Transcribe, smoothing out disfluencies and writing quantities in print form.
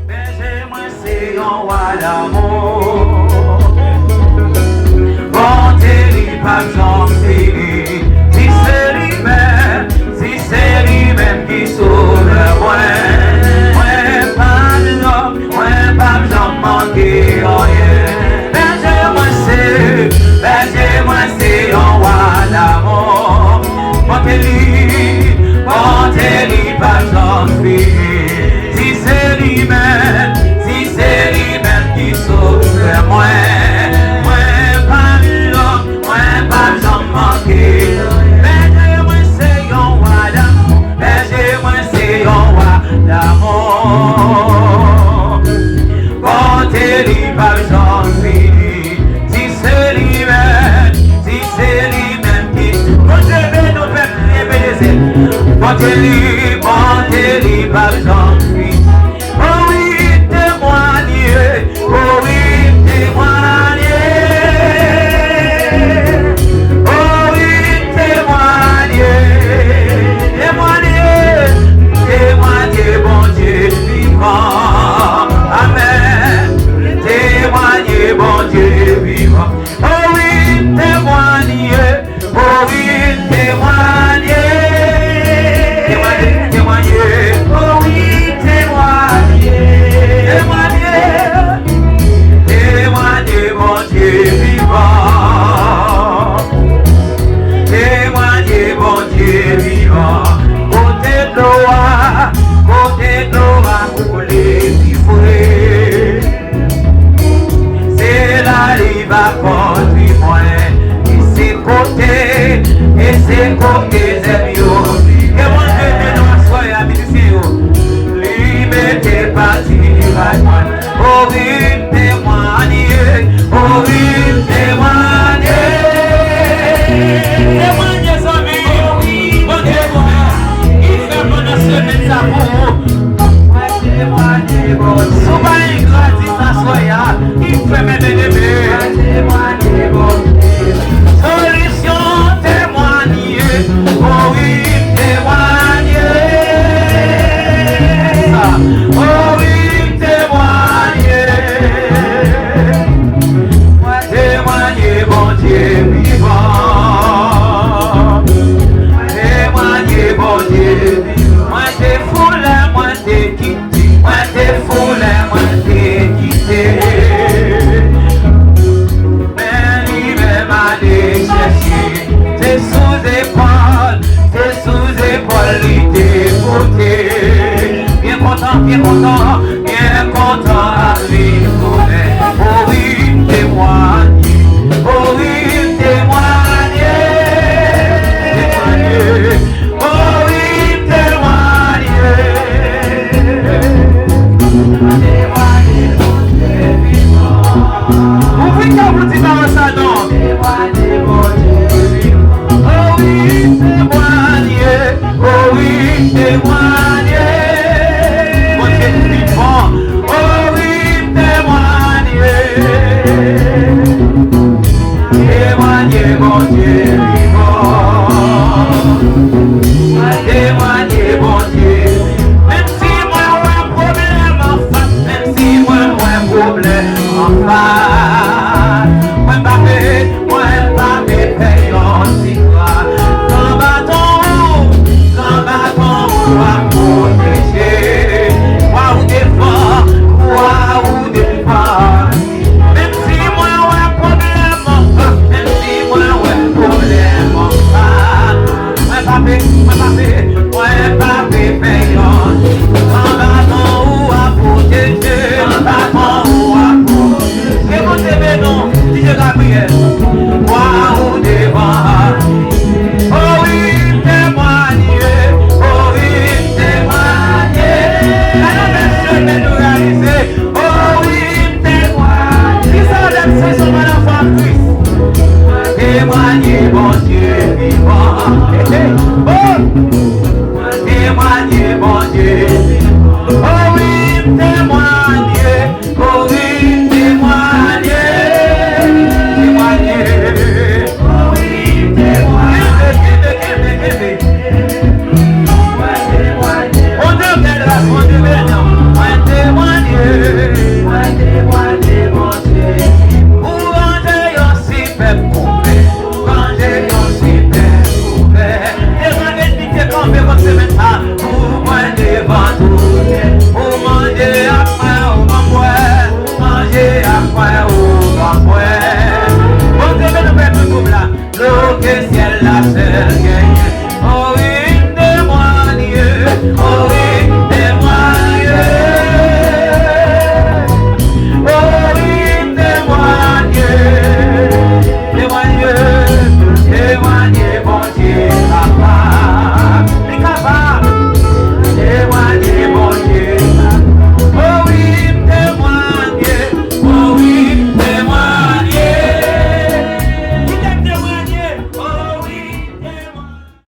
Berger, moi c'est un roi d'amour. Bonté, pas j'en fini. Si c'est lui-même qui sauve moi. Moi pas j'en manquer rien. Berger, moi c'est un roi d'amour. Bonté, pas j'en fini. Si c'est lui-même qui sauve moi. Pas j'en manquer. Berger, moi c'est un roi d'amour. Berger, moi c'est un roi d'amour. Bonté, pas j'en fini. Si c'est lui-même qui bonté, nous fait prier. Bonté, pas j'en fini. Oh oui, témoigner. Oh oui, témoigner. Témoigner, bon Dieu vivant. Amen. Témoigner, bon Dieu vivant. Oh oui, témoigner. Oh oui, témoigner. Témoigner. Oh oui, témoigner. Témoigner, bon Dieu vivant. Témoigner, bon Dieu vivant. Côté de l'eau, couler, vivre. C'est la rive à contre moi. Et c'est côté des mieux. Et moi je vais nous asseoir à midi. Liberté patrimoine. Oh oui, témoigner. Oh oui, témoigner. Témoigner, amis. Bon Dieu, il fait mon semaine d'amour. Témoigner, bon Dieu. Souvent, il gratis s'assoya. Il fait mes bébés. Témoigner, bon Dieu. Solution, témoigner. Oh oui, témoigner. Oh oui, témoigner. Témoigner, bon Dieu vivant. Témoigner, bon Dieu vivant. Moi t'es foulé, moi t'es quitté. Moi t'es foulé, moi t'es quitté. Mais lui-même a décherché. T'es sous épaule, il t'est porté. Bien content, à lui.